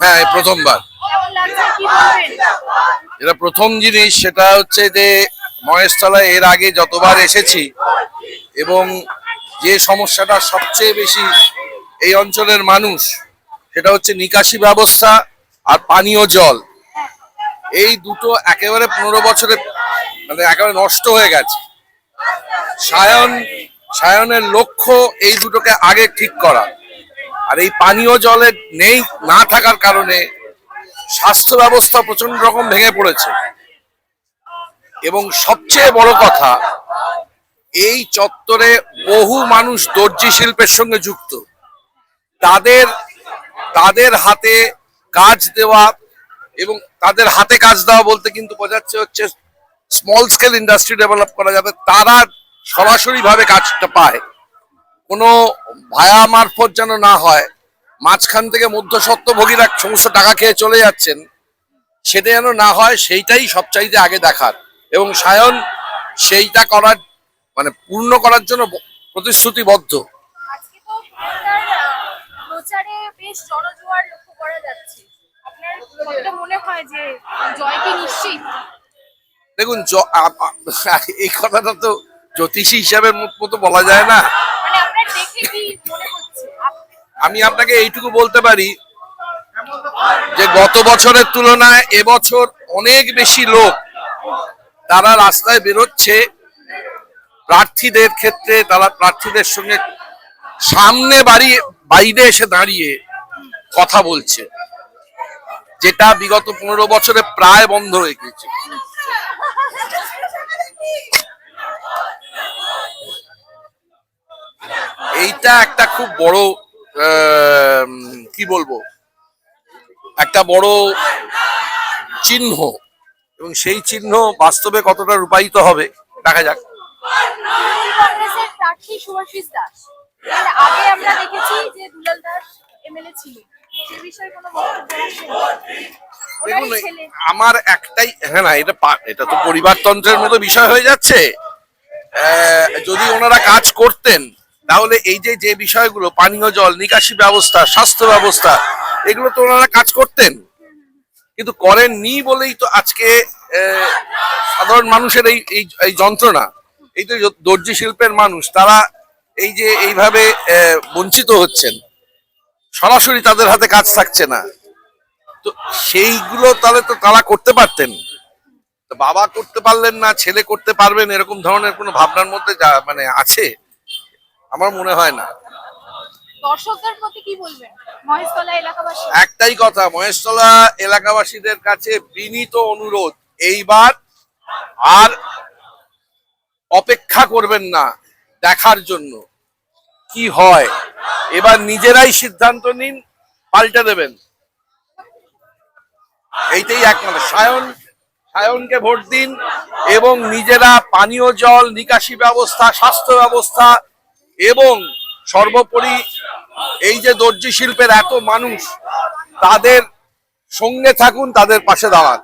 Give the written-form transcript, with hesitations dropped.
হ্যাঁ, এই প্রথমবার। এটা প্রথম জিনিস, সেটা হচ্ছে যে মহেশতলায় এর আগে যতবার এসেছি এবং যে সমস্যাটা সবচেয়ে বেশি এই অঞ্চলের মানুষ, সেটা হচ্ছে নিকাশি ব্যবস্থা আর পানীয় জল। এই দুটো একেবারে 15 বছরে মানে একেবারে নষ্ট হয়ে গেছে। সায়নের লক্ষ্য এই দুটোকে আগে ঠিক করা, আর এই পানীয় জলের নেই না থাকার কারণে স্বাস্থ্য ব্যবস্থা প্রচন্ড রকম ভেঙে পড়েছে। এবং সবচেয়ে বড় কথা, এই চত্বরে বহু মানুষ দর্জি শিল্পের সঙ্গে যুক্ত। তাদের হাতে কাজ দেওয়া, এবং তাদের হাতে কাজ দেওয়া বলতে কিন্তু বোঝাচ্ছে হচ্ছে স্মল স্কেল ইন্ডাস্ট্রি ডেভেলপ করা, যাতে তারা সরাসরি ভাবে কাজটা পায়, কোনো ভায়া মারফত যেন না হয়, মাঝখান থেকে মধ্যস্বত্বভোগীরা সমস্ত টাকা খেয়ে চলে যাচ্ছেন, সেটা যেন না হয়, সেইটাই সবচাইতে আগে দেখার। এবং সায়ন সেইটা করার মানে পূর্ণ করার জন্য প্রতিশ্রুতিবদ্ধ। দেখুন, এই কথাটা তো জ্যোতিষী হিসাবে মতো বলা যায় না। আমি আপনাকে এইটুকু বলতে পারি যে গত বছরের তুলনায় এবছর অনেক বেশি লোক তারা রাস্তায় বেরোচ্ছে। প্রার্থীদের ক্ষেত্রে তারা প্রার্থীদের সঙ্গে সামনে বাইরে এসে দাঁড়িয়ে কথা বলছে, যেটা বিগত 15 বছরে প্রায় বন্ধ হয়ে গেছে। এইটা একটা খুব বড় কি বলবো, একটা বড় চিহ্ন, এবং সেই চিহ্ন বাস্তবে কতটা রূপায়িত হবে দেখা যাক। দেখুন, আমার একটাই, হ্যাঁ না, এটা তো পরিবারতন্ত্রের মতো বিষয় হয়ে যাচ্ছে। যদি ওনারা কাজ করতেন তাহলে এই যে বিষয়গুলো, পানীয় জল, নিকাশি ব্যবস্থা, স্বাস্থ্য ব্যবস্থা, এগুলো তো ওনারা কাজ করতেন, কিন্তু করেননি বলেই তো আজকে সাধারণ মানুষের এই যন্ত্রণা। এই তো দর্জি শিল্পের মানুষ, তারা এই যে এইভাবে বঞ্চিত হচ্ছেন, সরাসরি তাদের হাতে কাজ থাকছে না। তো সেইগুলো তাহলে তো তারা করতে পারতেন। বাবা করতে পারলেন না, ছেলে করতে পারবেন, এরকম ধরনের কোনো ভাবনার মধ্যে মানে আছে আমার মনে হয় না। দর্শকদের প্রতি কি বলবেন মহেশতলা এলাকাবাসী? একটাই কথা, মহেশতলা এলাকাবাসীদের কাছে বিনীত অনুরোধ, এইবার আর অপেক্ষা করবেন না দেখার জন্য কি হয়। এবার নিজেরাই সিদ্ধান্ত নিন, পাল্টে দেবেন। এইটাই একমাত্র। সায়নকে ভোট দিন এবং নিজেরা পানীয় জল, নিকাশি ব্যবস্থা, স্বাস্থ্য ব্যবস্থা এবং সর্বোপরি এই যে দর্জি শিল্পের এত মানুষ, তাদের সঙ্গে থাকুন, তাদের পাশে দাঁড়ান।